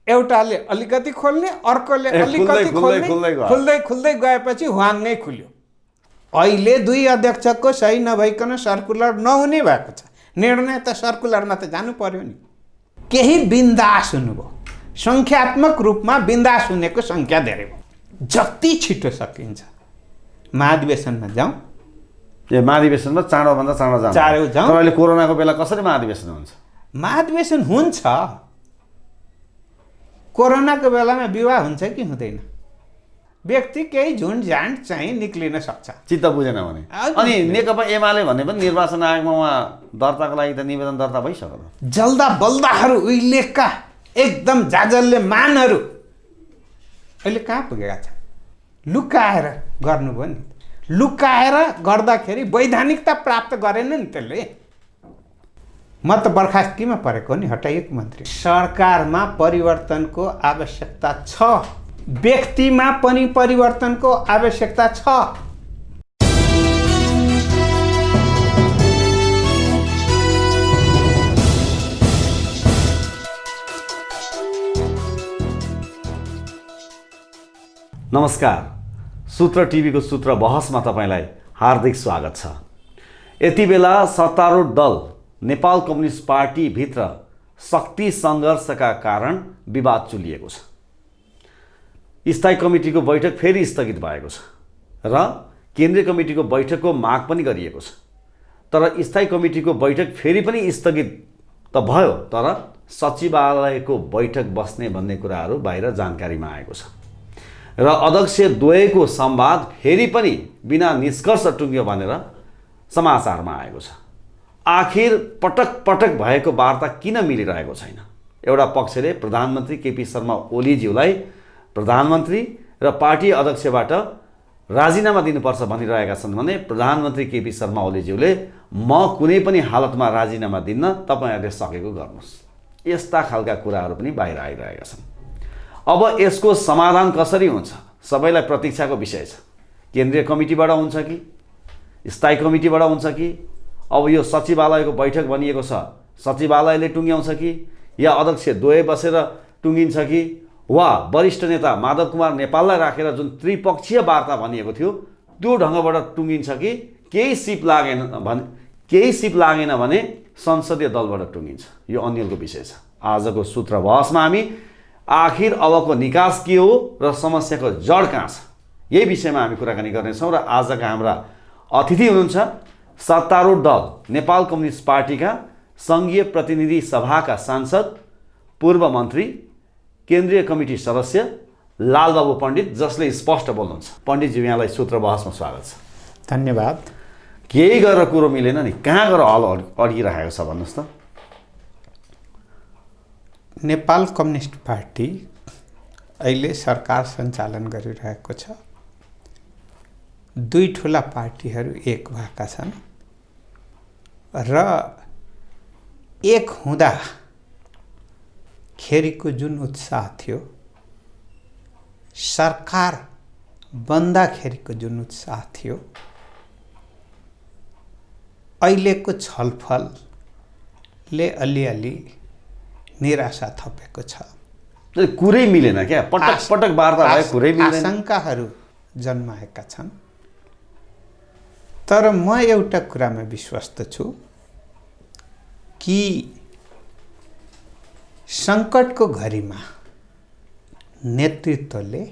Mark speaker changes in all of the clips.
Speaker 1: एउटाले अलिकति खोल्ने, अर्कोले अलिकति खोल्ने, खुल्दै खुल्दै गएपछि ह्वाङ्गै खुल्यो। अहिले 2 अध्यक्षको सही नभइकन सर्कुलर नहुने भएको छ। निर्णय त सर्कुलरमा त जानु पर्यो नि। केही बिन्दास हुनुभयो, सङ्ख्यात्मक रूपमा बिन्दास हुनेको सङ्ख्या धेरै भयो। जति छिटो सकिन्छ महाधिवेशनमा जाउँ।
Speaker 2: महाधिवेशनमा चाँडोभन्दा चाँडो जाउँ। तपाईँले कोरोनाको बेला कसरी महाधिवेशन हुन्छ?
Speaker 1: महाधिवेशन हुन्छ। कोरोनाको बेलामा विवाह हुन्छ कि हुँदैन? व्यक्ति केही झुन्झान्ड चाहिँ निक्लिन सक्छ।
Speaker 2: चित्त बुझेन भने। अनि नेकपा एमाले भन्ने पनि निर्वाचन आयोगमा उहाँ दर्ताको लागि त निवेदन दर्ता भइसक्यो।
Speaker 1: जल्दा बल्दाहरू उहिलेका एकदम जाजल्ले मानहरू अहिले कहाँ पुगेका छन्? लुकाएर गर्नुभयो नि। लुकाएर गर्दाखेरि वैधानिकता प्राप्त गरेन नि त्यसले। म त बर्खास्तीमा परेको नि, हटाइएको मन्त्री। सरकारमा परिवर्तनको आवश्यकता छ, व्यक्तिमा पनि परिवर्तनको आवश्यकता छ।
Speaker 2: नमस्कार, सूत्र टिभीको सूत्र बहसमा तपाईँलाई हार्दिक स्वागत छ। यति बेला सत्तारूढ दल नेपाल कम्युनिस्ट पार्टीभित्र शक्ति सङ्घर्षका कारण विवाद चुलिएको छ। स्थायी कमिटीको बैठक फेरि स्थगित भएको छ र केन्द्रीय कमिटीको बैठकको माग पनि गरिएको छ। तर स्थायी कमिटीको बैठक फेरि पनि स्थगित त भयो, तर सचिवालयको बैठक बस्ने भन्ने कुराहरू बाहिर जानकारीमा आएको छ र अध्यक्ष द्वयको संवाद फेरि पनि बिना निष्कर्ष टुङ्ग्यो भनेर समाचारमा आएको छ। आखिर पटक पटक भएको वार्ता किन मिलिरहेको छैन? एउटा पक्षले प्रधानमन्त्री केपी शर्मा ओलीज्यूलाई प्रधानमन्त्री र पार्टी अध्यक्षबाट राजीनामा दिनुपर्छ भनिरहेका छन् भने प्रधानमन्त्री केपी शर्मा ओलीज्यूले म कुनै पनि हालतमा राजीनामा दिन्न, तपाईँहरूले सकेको गर्नुहोस्, यस्ता खालका कुराहरू पनि बाहिर आइरहेका छन्। अब यसको समाधान कसरी हुन्छ सबैलाई प्रतीक्षाको विषय छ। केन्द्रीय कमिटीबाट हुन्छ कि स्थायी कमिटीबाट हुन्छ कि अब यो सचिवालयको बैठक भनिएको छ सचिवालयले टुङ्ग्याउँछ कि या अध्यक्ष द्वय बसेर टुङ्गिन्छ कि वा वरिष्ठ नेता माधव कुमार नेपाललाई राखेर जुन त्रिपक्षीय वार्ता भनिएको थियो त्यो ढङ्गबाट टुङ्गिन्छ कि केही सिप लागेन भने संसदीय दलबाट टुङ्गिन्छ? यो अन्यलको विषय छ। आजको सूत्र बहसमा हामी आखिर अबको निकास के हो र समस्याको जड कहाँ छ, यही विषयमा हामी कुराकानी गर्नेछौँ। र आजका हाम्रा अतिथि हुनुहुन्छ सत्तारूढ दल नेपाल कम्युनिस्ट पार्टीका सङ्घीय प्रतिनिधि सभाका सांसद, पूर्व मन्त्री, केन्द्रीय कमिटी सदस्य लालबाबु पण्डित, जसले स्पष्ट बोल्नुहुन्छ। पण्डितजी, यहाँलाई सूत्र बहसमा स्वागत छ।
Speaker 1: धन्यवाद।
Speaker 2: केही गरेर कुरो मिलेन नि, कहाँ गएर हल अडिरहेको छ भन्नुहोस् त?
Speaker 1: नेपाल कम्युनिस्ट पार्टी अहिले सरकार सञ्चालन गरिरहेको छ। 2 ठुला पार्टीहरू एक भएका छन् र एक हुँदा खेरीको जुन उत्साह थियो, सरकार बन्दाखेरिको जुन उत्साह थियो, अहिलेको छलफलले अलिअलि निराशा थपेको छ।
Speaker 2: कुरै मिलेन क्या? पटक पटक वार्ता भयो, कुरै मिलेन।
Speaker 1: आशंकाहरू जन्माएका छन्। तर म एउटा कुरामा विश्वस्त छु कि सङ्कटको घडीमा नेतृत्वले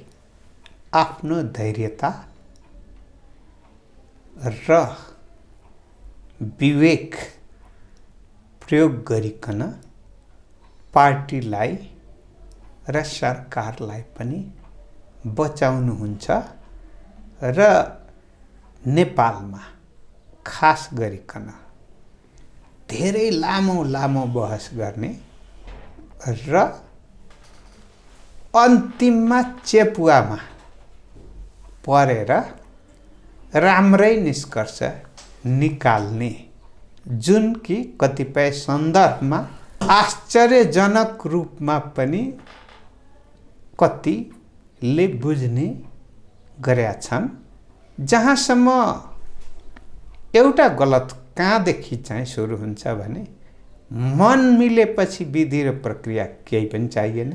Speaker 1: आफ्नो धैर्यता र विवेक प्रयोग गरिकन पार्टीलाई र सरकारलाई पनि बचाउनुहुन्छ र नेपालमा खास गरिकन धेरै लामो बहस गर्ने र अन्तिममा चेपुवामा परेर राम्रै निष्कर्ष निकाल्ने, जुन कि कतिपय सन्दर्भमा आश्चर्यजनक रूपमा पनि कतिले बुझ्ने गरेका छन्। जहाँसम्म एउटा गलत कहाँदेखि चाहिँ सुरु हुन्छ भने मन मिलेपछि विधि र प्रक्रिया केही पनि चाहिएन।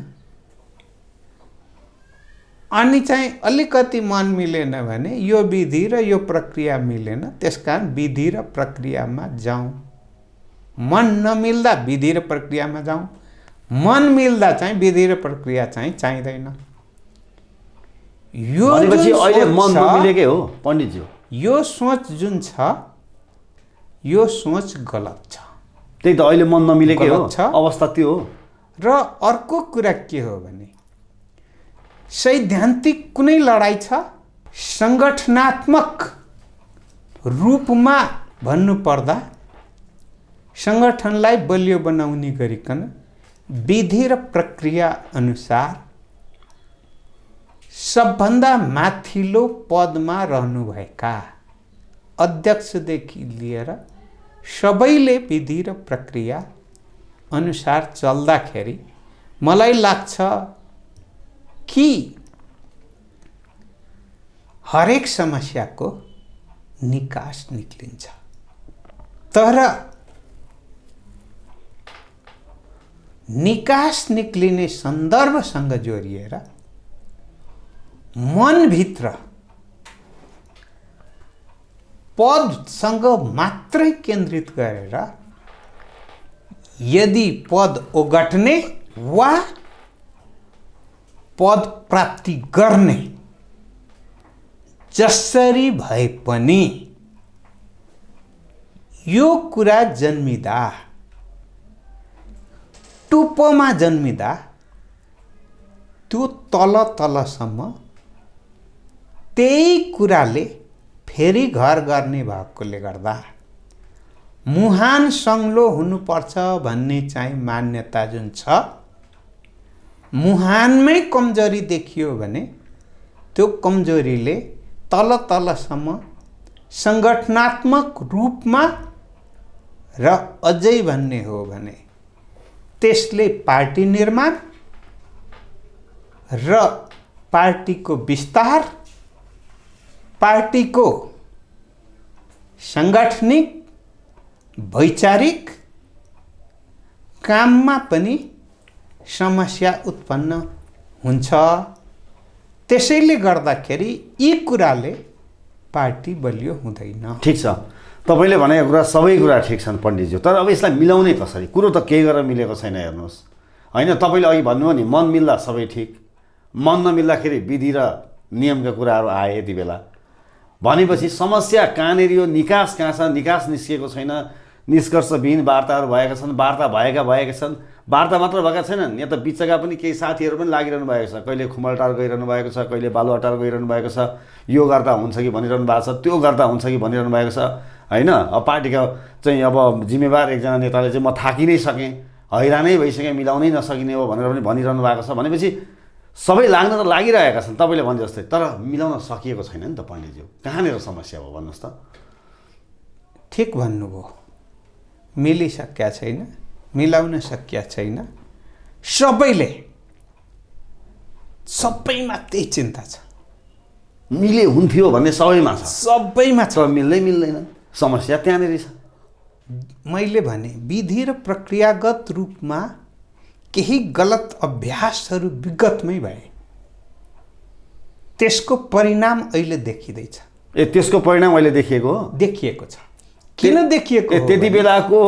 Speaker 1: अनि चाहिँ अलिकति मन मिलेन भने यो विधि र यो प्रक्रिया मिलेन, त्यसकारण विधि र प्रक्रियामा जाउँ। मन नमिल्दा विधि र प्रक्रियामा जाउँ, मन मिल्दा चाहिँ विधि र प्रक्रिया चाहिँ चाहिँदैन। यो
Speaker 2: भनेपछि
Speaker 1: जुन
Speaker 2: अहिले
Speaker 1: सोच
Speaker 2: मन
Speaker 1: छ,
Speaker 2: नमिलेकै हो पण्डितज्यू।
Speaker 1: यो सोच जुन छ यो सोच गलत छ।
Speaker 2: त्यही त अहिले मन नमिलेकै हो,
Speaker 1: गलत छ।
Speaker 2: अवस्था त्यो हो।
Speaker 1: र अर्को कुरा के हो भने सैद्धान्तिक कुनै लडाइँ छ, सङ्गठनात्मक रूपमा भन्नुपर्दा सङ्गठनलाई बलियो बनाउने गरिकन विधि र प्रक्रिया अनुसार सबभन्दा माथिल्लो पदमा रहनुभएका अध्यक्षदेखि लिएर सबैले विधि र प्रक्रिया अनुसार चल्दाखेरि मलाई लाग्छ कि हरेक समस्याको निकास निक्लिन्छ। तर निकास निक्लिने सन्दर्भसँग जोडिएर मनभित्र पदसँग मात्रै केन्द्रित गरेर यदि पद ओगट्ने वा पद प्राप्ति गर्ने जसरी भए पनि यो कुरा जन्मिदा टुप्पोमा जन्मिदा त्यो तल तलसम्म त्यही कुराले फेरि घर गर्ने भएकोले गर्दा मुहान सङ्लो हुनुपर्छ भन्ने चाहिँ मान्यता जुन छ, मुहानमै कमजोरी देखियो भने त्यो कमजोरीले तल तलसम्म सङ्गठनात्मक रूपमा र अझै भन्ने हो भने त्यसले पार्टी निर्माण र पार्टीको विस्तार, पार्टीको साङ्गठनिक वैचारिक काममा पनि समस्या उत्पन्न हुन्छ। त्यसैले गर्दाखेरि यी कुराले पार्टी बलियो हुँदैन।
Speaker 2: ठिक छ, तपाईँले भनेको कुरा सबै कुरा ठिक छन् पण्डितज्यू, तर अब यसलाई मिलाउने कसरी? कुरो त केही गरेर मिलेको छैन। हेर्नुहोस्, होइन, तपाईँले अघि भन्नुभयो नि मन मिल्दा सबै ठिक, मन नमिल्दाखेरि विधि र नियमका कुराहरू आए यति बेला भनेपछि समस्या कहाँनिर यो निकास कहाँ छ? निकास निस्किएको छैन, निष्कर्षविहीन वार्ताहरू भएका छन्, वार्ता भएका छन्, वार्ता मात्र भएका छैनन्, यहाँ त बिचका पनि केही साथीहरू पनि लागिरहनु भएको छ। कहिले खुमलटार गइरहनु भएको छ, कहिले बालुवाटार गइरहनु भएको छ, यो गर्दा हुन्छ कि भनिरहनु भएको छ, त्यो गर्दा हुन्छ कि भनिरहनु भएको छ, होइन। अब पार्टीका चाहिँ अब जिम्मेवार एकजना नेताले चाहिँ म थाकि नै सकेँ, हैरानै भइसकेँ, मिलाउनै नसकिने हो भनेर पनि भनिरहनु भएको छ। भनेपछि सबै लाग्न त लागिरहेका छन् तपाईँले भने जस्तै, तर मिलाउन सकिएको छैन नि त पण्डितज्यू। कहाँनिर समस्या हो भन्नुहोस् त?
Speaker 1: ठिक भन्नुभयो, मिलिसकेका छैन, मिलाउन सकिया छैन। सबैमा त्यही चिन्ता छ,
Speaker 2: मिले हुन्थ्यो भन्ने सबैमा छ,
Speaker 1: सबैमा छ,
Speaker 2: मिल्दैन। समस्या त्यहाँनिर छ।
Speaker 1: मैले भने विधि र प्रक्रियागत रूपमा केही गलत अभ्यासहरू विगतमै भए, त्यसको परिणाम अहिले देखिँदैछ।
Speaker 2: त्यसको परिणाम अहिले देखिएको
Speaker 1: छ। किन देखिएको?
Speaker 2: त्यति बेलाको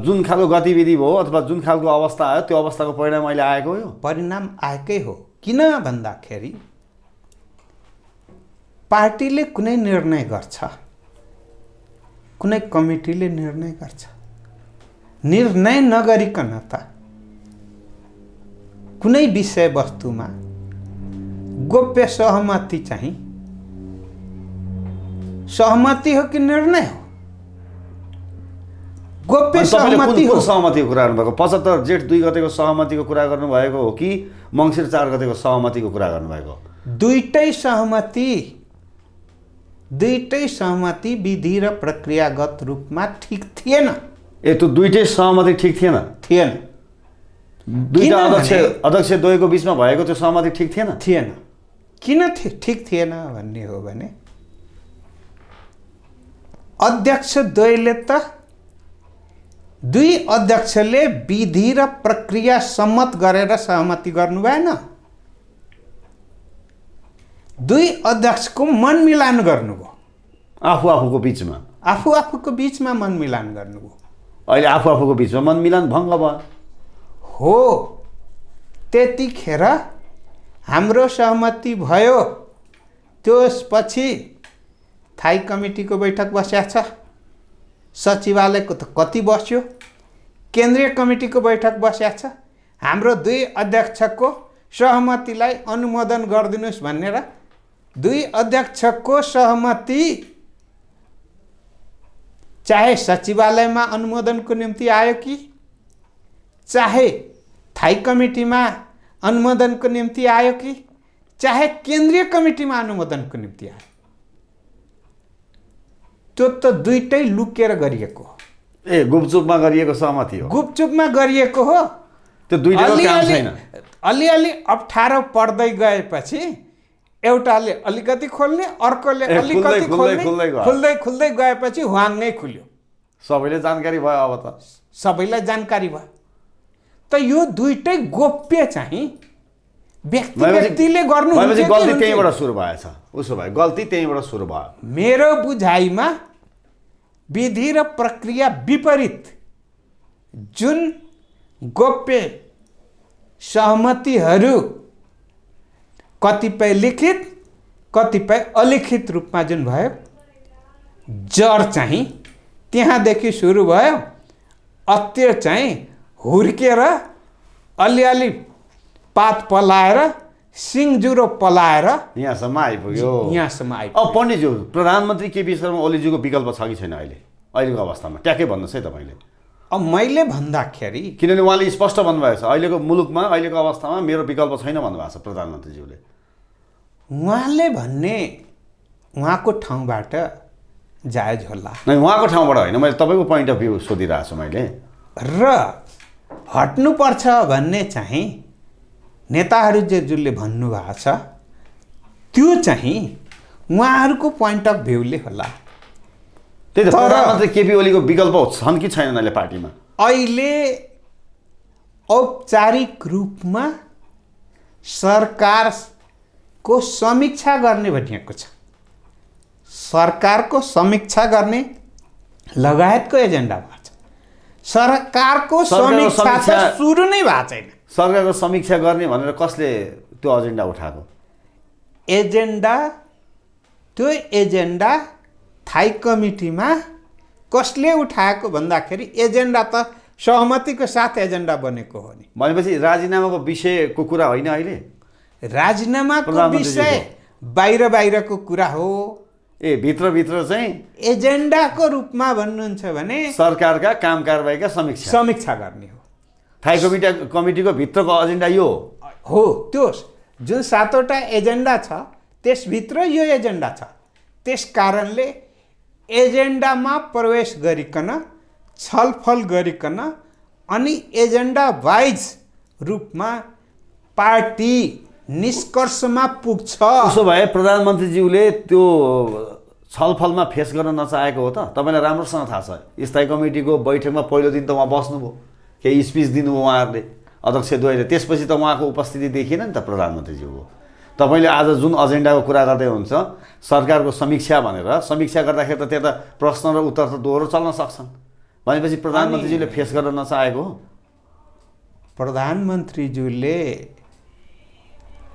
Speaker 2: जुन खालको गतिविधि भयो अथवा जुन खालको अवस्था आयो त्यो अवस्थाको परिणाम अहिले आएको हो।
Speaker 1: परिणाम आएकै हो। किन भन्दाखेरि पार्टीले कुनै निर्णय गर्छ, कुनै कमिटीले निर्णय गर्छ, निर्णय नगरिकन त कुनै विषयवस्तुमा गोप्य सहमति चाहिँ सहमति हो कि निर्णय हो? गोप्य सहमति हो।
Speaker 2: सहमतिको कुरा गर्नुभएको 75 जेठ 2 गतेको सहमतिको कुरा गर्नुभएको हो कि मङ्सिर 4 गतेको सहमतिको कुरा गर्नुभएको? दुईटै सहमति विधि र प्रक्रियागत रूपमा ठिक थिएन। त्यो दुईटै सहमति ठिक थिएन। दुईटा अध्यक्ष द्वयको बिचमा भएको त्यो सहमति ठिक थिएन।
Speaker 1: किन ठिक थिएन भन्ने हो भने अध्यक्ष द्वयले त दुई अध्यक्षले विधि र प्रक्रिया सम्मत गरेर सहमति गर्नु भएन। दुई अध्यक्षको मनमिलान गर्नुभयो,
Speaker 2: आफूको बिचमा
Speaker 1: आफूको बिचमा मनमिलान गर्नुभयो।
Speaker 2: अहिले आफूको बिचमा मनमिलान भङ्ग भयो
Speaker 1: हो, त्यतिखेर हाम्रो सहमति भयो। त्यसपछि थाई कमिटीको बैठक बस्या छ, सचिवालयको त कति बस्यो, केन्द्रीय कमिटीको बैठक बस्या छ। हाम्रो दुई अध्यक्षको सहमतिलाई अनुमोदन गरिदिनुहोस् भनेर दुई अध्यक्षको सहमति चाहे सचिवालयमा अनुमोदनको निम्ति आयो कि चाहे थाई कमिटीमा अनुमोदनको निम्ति आयो कि चाहे केन्द्रीय कमिटीमा अनुमोदनको निम्ति आयो, त्यो त दुईटै लुकेर गरिएको हो।
Speaker 2: गुपचुपमा गरिएको सहमति हो,
Speaker 1: गुपचुपमा गरिएको हो।
Speaker 2: त्यो दुईटैको काम छैन।
Speaker 1: अलिअलि अप्ठ्यारो पर्दै गएपछि एउटाले अलिकति खोल्ने, अर्कोले अलिकति खोल्ने, खुल्दै गएपछि वाङ्गै खुल्यो।
Speaker 2: सबैले जानकारी भयो। अब त
Speaker 1: सबैलाई जानकारी भयो। त यो दुईटै गोप्य चाहिँ व्यक्तिले गर्नु हुन्छ कि
Speaker 2: गल्ती त्यहीँबाट सुरु भएछ। उसो भए गल्ती त्यहीँबाट सुरु भयो।
Speaker 1: मेरो बुझाइमा विधि र प्रक्रिया विपरीत जुन गोप्य सहमतिहरू कतिपय लिखित कतिपय अलिखित रूपमा जुन भयो, जड चाहिँ त्यहाँदेखि सुरु भयो। अत्य चाहिँ हुर्केर अलिअलि पात पलाएर सिङजुरो पलाएर
Speaker 2: यहाँसम्म आइपुग्यो।
Speaker 1: अब
Speaker 2: पण्डितज्यू, प्रधानमन्त्री केपी शर्मा ओलीज्यूको विकल्प छ कि छैन अहिलेको अवस्थामा? ट्याक्कै भन्नुहोस् है तपाईँले।
Speaker 1: अब मैले भन्दाखेरि,
Speaker 2: किनभने उहाँले स्पष्ट भन्नुभएको छ अहिलेको मुलुकमा अहिलेको अवस्थामा मेरो विकल्प छैन भन्नुभएको छ प्रधानमन्त्रीज्यूले।
Speaker 1: उहाँले भन्ने उहाँको ठाउँबाट जायज होला।
Speaker 2: नै, उहाँको ठाउँबाट होइन, मैले तपाईँको पोइन्ट अफ भ्यू सोधिरहेको छु मैले।
Speaker 1: र हट्नुपर्छ भन्ने चाहिँ नेताहरू जसले भन्नुभएको छ त्यो चाहिँ उहाँहरूको पोइन्ट अफ भ्यूले होला।
Speaker 2: त्यही त, प्रधानमन्त्री केपी ओलीको विकल्प छन् कि छैनन् अहिले पार्टीमा?
Speaker 1: अहिले औपचारिक रूपमा सरकारको समीक्षा गर्ने भनिएको छ। सरकारको समीक्षा गर्ने लगायतको एजेन्डा भएको छ। सरकारको समीक्षा त सुरु नै भएको छैन।
Speaker 2: सरकारको समीक्षा गर्ने भनेर कसले त्यो एजेन्डा उठाएको?
Speaker 1: त्यो एजेन्डा थाई कमिटीमा कसले उठाएको भन्दाखेरि एजेन्डा त सहमतिको साथ एजेन्डा बनेको हो नि।
Speaker 2: भनेपछि राजीनामाको विषयको कुरा होइन अहिले?
Speaker 1: राजीनामाको विषय बाहिरको कुरा हो।
Speaker 2: भित्रभित्र चाहिँ
Speaker 1: एजेन्डाको रूपमा भन्नुहुन्छ भने
Speaker 2: सरकारका काम कारबाहीका
Speaker 1: समीक्षा गर्ने हो।
Speaker 2: थाई कमिटीको भित्रको एजेन्डा यो
Speaker 1: हो। त्यो जुन 7वटा एजेन्डा छ त्यसभित्र यो एजेन्डा छ। त्यस कारणले एजेन्डामा प्रवेश गरिकन छलफल गरिकन अनि एजेन्डा वाइज रूपमा पार्टी निष्कर्षमा पुग्छ।
Speaker 2: उसो भए प्रधानमन्त्रीज्यूले त्यो छलफलमा फेस गर्न नचाहेको हो त? तपाईँलाई राम्रोसँग थाहा छ। स्थायी कमिटीको बैठकमा पहिलो दिन त उहाँ बस्नुभयो, केही स्पिच दिनुभयो उहाँहरूले, अध्यक्षद्वयले। त्यसपछि त उहाँको उपस्थिति देखिएन नि त प्रधानमन्त्रीज्यूको। तपाईँले आज जुन एजेन्डाको कुरा गर्दै हुन्छ सरकारको समीक्षा भनेर, समीक्षा गर्दाखेरि त त्यता प्रश्न र उत्तर त दोहोरो चल्न सक्छन्। भनेपछि प्रधानमन्त्रीज्यूले फेस गर्न नचाहेको हो?
Speaker 1: प्रधानमन्त्रीज्यूले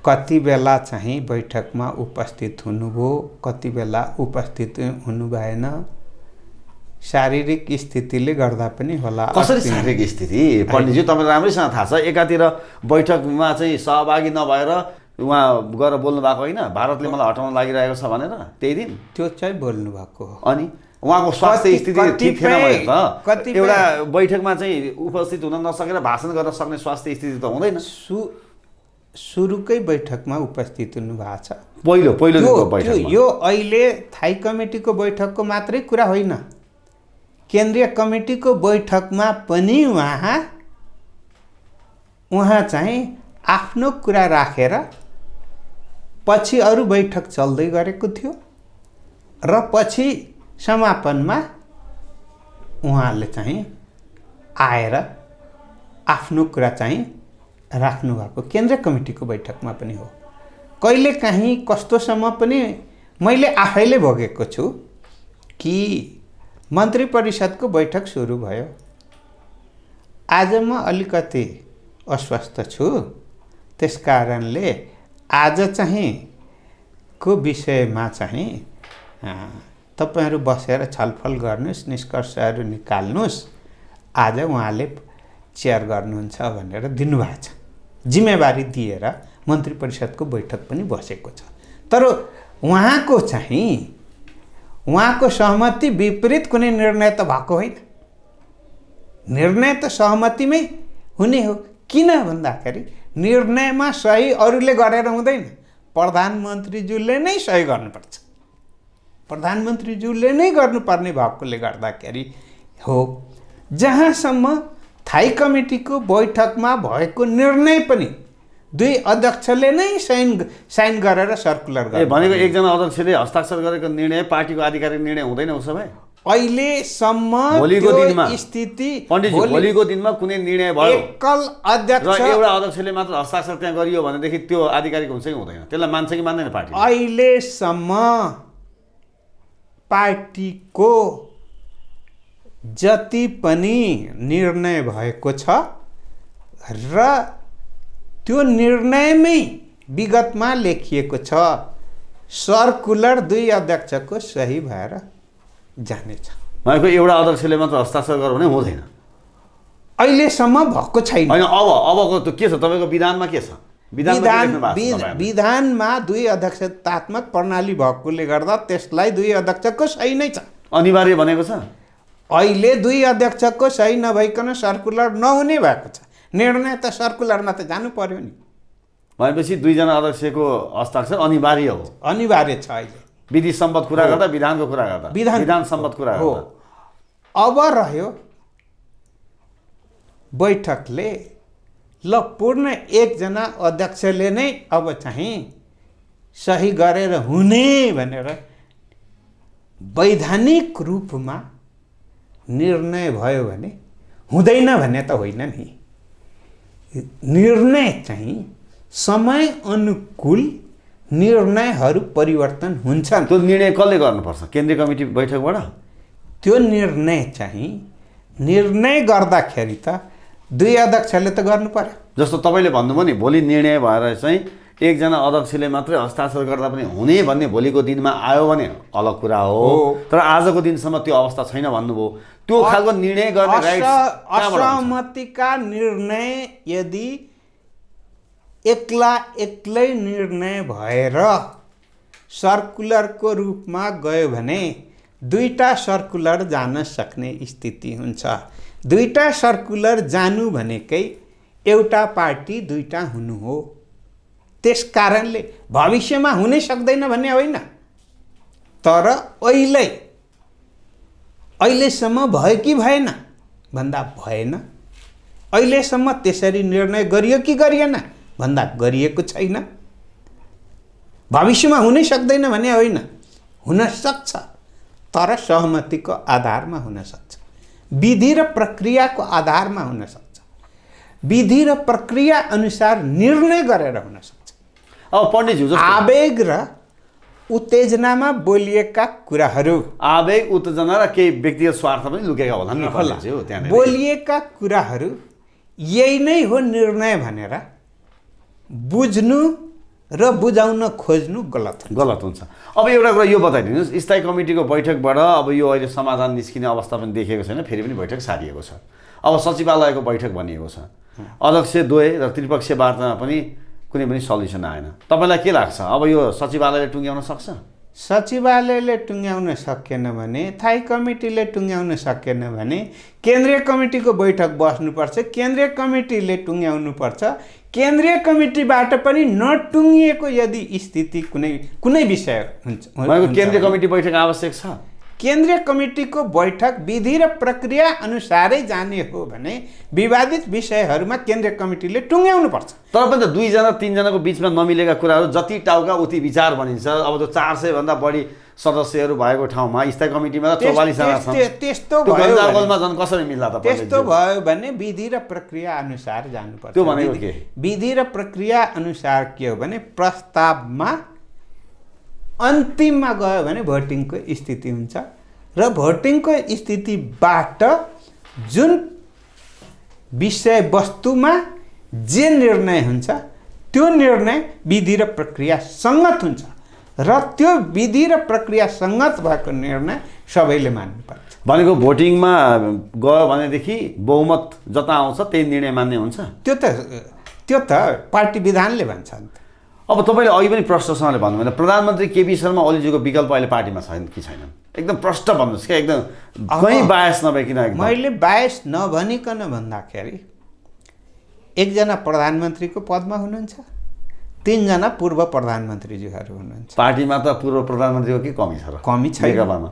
Speaker 1: कति बेला चाहिँ बैठकमा उपस्थित हुनुभयो, कति बेला उपस्थित हुनु भएन, शारीरिक स्थितिले गर्दा पनि होला।
Speaker 2: कसरी शारीरिक स्थिति? पण्डितज्यू, तपाईँलाई राम्रैसँग थाहा छ। एकातिर बैठकमा चाहिँ सहभागी नभएर उहाँ गएर बोल्नु भएको होइन, भारतले मलाई हटाउन लागिरहेको छ भनेर? त्यही दिन
Speaker 1: त्यो चाहिँ बोल्नु भएको हो।
Speaker 2: अनि उहाँको स्वास्थ्य स्थिति ठिक थिएन भने त एउटा बैठकमा चाहिँ उपस्थित हुन नसकेर भाषण गर्न सक्ने स्वास्थ्य स्थिति त हुँदैन।
Speaker 1: सुरुकै बैठकमा उपस्थित हुनु भएको छ।
Speaker 2: पहिलो दिनको बैठकमा।
Speaker 1: यो अहिले थाई कमिटीको बैठकको मात्रै कुरा होइन, केन्द्रीय कमिटीको बैठकमा पनि उहाँ चाहिँ आफ्नो कुरा राखेर पछि अरू बैठक चल्दै गरेको थियो र पछि समापनमा उहाँले चाहिँ आएर आफ्नो कुरा चाहिँ राख्नु भएको केन्द्रीय कमिटीको बैठकमा पनि हो। कहिलेकाहीँ कस्तोसम्म पनि मैले आफैले भोगेको छु कि मन्त्री परिषदको बैठक सुरु भयो, आज म अलिकति अस्वस्थ छु, त्यस कारणले आज चाहिँ को विषयमा चाहिँ तपाईहरू बसेर छलफल गर्नुहोस्, निष्कर्षहरू निकाल्नुहोस्, आज उहाँले चेयर गर्नुहुन्छ भनेर दिनुभएको छ। जिम्मेवारी दिएर मन्त्री परिषदको बैठक पनि बसेको छ। तर उहाँको सहमति विपरीत कुनै निर्णय त भएको होइन। निर्णय त सहमतिमै हुने हो। किन भन्दाखेरि निर्णयमा सही अरूले गरेर हुँदैन, प्रधानमन्त्रीज्यूले नै सही गर्नुपर्छ। प्रधानमन्त्रीज्यूले नै गर्नुपर्ने भएकोले गर्दाखेरि हो। जहाँसम्म थाई कमिटीको बैठकमा भएको निर्णय पनि 2 अध्यक्षले नै साइन गरेर सर्कुलर गरे।
Speaker 2: भनेको एकजना अध्यक्षले हस्ताक्षर गरेको निर्णय पार्टीको आधिकारिक निर्णय हुँदैन उसो भए?
Speaker 1: अहिलेसम्म
Speaker 2: भोलिको दिनमा
Speaker 1: स्थिति
Speaker 2: पण्डितजी, भोलिको दिनमा कुनै निर्णय भयो
Speaker 1: एकल अध्यक्ष
Speaker 2: र एउटा अध्यक्षले मात्र हस्ताक्षर त्यहाँ गरियो भनेदेखि त्यो आधिकारिक हुन्छ कि हुँदैन? त्यसलाई मान्छ कि मान्दैन पार्टी?
Speaker 1: अहिलेसम्म पार्टीको जति पनि निर्णय भएको छ र त्यो निर्णयमै विगतमा लेखिएको छ, सर्कुलर 2 अध्यक्षको सही भएर जानेछ।
Speaker 2: भनेको एउटा अध्यक्षले मात्र हस्ताक्षर गर्यो भने हुँदैन?
Speaker 1: अहिलेसम्म भएको छैन।
Speaker 2: होइन, अबको त के छ तपाईँको विधानमा के छ?
Speaker 1: विधानमा 2 अध्यक्षतात्मक प्रणाली भएकोले गर्दा त्यसलाई 2 अध्यक्षको सही नै छ।
Speaker 2: अनिवार्य भनेको छ।
Speaker 1: अहिले 2 अध्यक्षको सही नभइकन सर्कुलर नहुने भएको छ। निर्णय त सर्कुलरमा त जानु पर्यो नि।
Speaker 2: भनेपछि 2 जना अध्यक्षको हस्ताक्षर अनिवार्य हो।
Speaker 1: अनिवार्य छ। अहिले
Speaker 2: विधि सम्बद्ध कुरा गर्दा, विधानको कुरा गर्दा, विधान सम्बद्ध कुरा गर्दा।
Speaker 1: अब रह्यो बैठकले ल पूर्ण 1 जना अध्यक्षले नै अब चाहिँ सही गरेर हुने भनेर वैधानिक रूपमा निर्णय भयो भने हुँदैन भन्ने त होइन नि। निर्णय चाहिँ समय अनुकूल निर्णयहरू परिवर्तन हुन्छन्।
Speaker 2: त्यो निर्णय कसले गर्नुपर्छ? केन्द्रीय कमिटी बैठकबाट?
Speaker 1: त्यो निर्णय चाहिँ निर्णय गर्दाखेरि त 2 अध्यक्षले त गर्नु पर्यो।
Speaker 2: जस्तो तपाईँले भन्नुभयो नि, भोलि निर्णय भएर चाहिँ 1 जना अध्यक्षले मात्रै हस्ताक्षर गर्दा पनि हुने भन्ने भोलिको दिनमा आयो भने अलग कुरा हो। तर आजको दिनसम्म त्यो अवस्था छैन भन्नुभयो। त्यो खालको निर्णय गर्ने राइट्स
Speaker 1: असहमतिका निर्णय यदि एक्लै निर्णय भएर सर्कुलरको रूपमा गयो भने 2टा सर्कुलर जान सक्ने स्थिति हुन्छ। 2टा सर्कुलर जानु भनेकै एउटा पार्टी 2टा हुनु हो। त्यस कारणले भविष्यमा हुनै सक्दैन भन्ने होइन, तर अहिलेसम्म भयो कि भएन भन्दा भएन, अहिलेसम्म त्यसरी निर्णय गरियो कि गरिएन भन्दा गरिएको छैन। भविष्यमा हुनै सक्दैन भन्ने होइन, हुन सक्छ, तर सहमतिको आधारमा हुन सक्छ, विधि र प्रक्रियाको आधारमा हुन सक्छ, विधि र प्रक्रिया अनुसार निर्णय गरेर हुन सक्छ।
Speaker 2: अब पण्डितज्यू,
Speaker 1: आवेग र उत्तेजनामा बोलिएका कुराहरू,
Speaker 2: आवेग उत्तेजना र केही व्यक्तिगत स्वार्थ पनि लुकेका होलान् नि पण्डितज्यू। त्यहाँ
Speaker 1: बोलिएका कुराहरू यही नै हो निर्णय भनेर बुझ्नु र बुझाउन खोज्नु गलत
Speaker 2: हुन्छ। अब एउटा कुरा यो बताइदिनुहोस्, स्थायी कमिटीको बैठकबाट अब यो अहिले समाधान निस्किने अवस्था पनि देखेको छैन, फेरि पनि बैठक सारिएको छ। अब सचिवालयको बैठक भनिएको छ, अध्यक्ष द्वय र त्रिपक्षीय वार्तामा पनि कुनै पनि सल्युसन आएन। तपाईँलाई के लाग्छ, अब यो सचिवालयले टुङ्ग्याउन सक्छ?
Speaker 1: सचिवालयले टुङ्ग्याउन सकेन भने, थाई कमिटीले टुङ्ग्याउन सकेन भने केन्द्रीय कमिटीको बैठक बस्नुपर्छ, केन्द्रीय कमिटीले टुङ्ग्याउनुपर्छ। केन्द्रीय कमिटीबाट पनि नटुङ्गिएको यदि स्थिति कुनै विषय हुन्छ,
Speaker 2: केन्द्रीय कमिटी बैठक आवश्यक छ।
Speaker 1: केन्द्रीय कमिटीको बैठक विधि र प्रक्रिया अनुसारै जाने हो भने विवादित विषयहरूमा केन्द्रीय कमिटीले टुङ्ग्याउनुपर्छ।
Speaker 2: तर पनि त 2 जना 3 जनाको बिचमा नमिलेका कुराहरू जति टाउका उति विचार भनिन्छ। अब त 400 भन्दा बढी सदस्यहरू भएको ठाउँमा स्थायी कमिटीमा त 44 जना छन्।
Speaker 1: त्यस्तो भयो
Speaker 2: गन्जागोलमा झन् कसरी मिल्ला त?
Speaker 1: त्यस्तो भयो भने विधि र प्रक्रिया अनुसार जानुपर्छ।
Speaker 2: त्यो भनेको के?
Speaker 1: विधि र प्रक्रिया अनुसार के हो भने प्रस्तावमा अन्तिममा गयो भने भोटिङको स्थिति हुन्छ र भोटिङको स्थितिबाट जुन विषयवस्तुमा जे निर्णय हुन्छ त्यो निर्णय विधि र प्रक्रिया सङ्गत हुन्छ र त्यो विधि र प्रक्रिया सङ्गत भएको निर्णय सबैले मान्नुपर्छ।
Speaker 2: भनेको भोटिङमा गयो भनेदेखि बहुमत जता आउँछ त्यही निर्णय मान्ने हुन्छ?
Speaker 1: त्यो त पार्टी विधानले भन्छ नि त।
Speaker 2: अब तपाईँले अघि पनि प्रश्नसँगले भन्नु भने प्रधानमन्त्री केपी शर्मा ओलीजीको विकल्प अहिले पार्टीमा छैन कि छैनन्? एकदम प्रष्ट भन्नुहोस् क्या, एकदम कहीँ बायस नभइकन।
Speaker 1: मैले बायस नभनिकन भन्दाखेरि एकजना प्रधानमन्त्रीको पदमा हुनुहुन्छ, 3 जना पूर्व प्रधानमन्त्रीज्यूहरू हुनुहुन्छ।
Speaker 2: पार्टीमा त पूर्व प्रधानमन्त्रीको के कमी छ र?
Speaker 1: कमी छैन।
Speaker 2: नेकपामा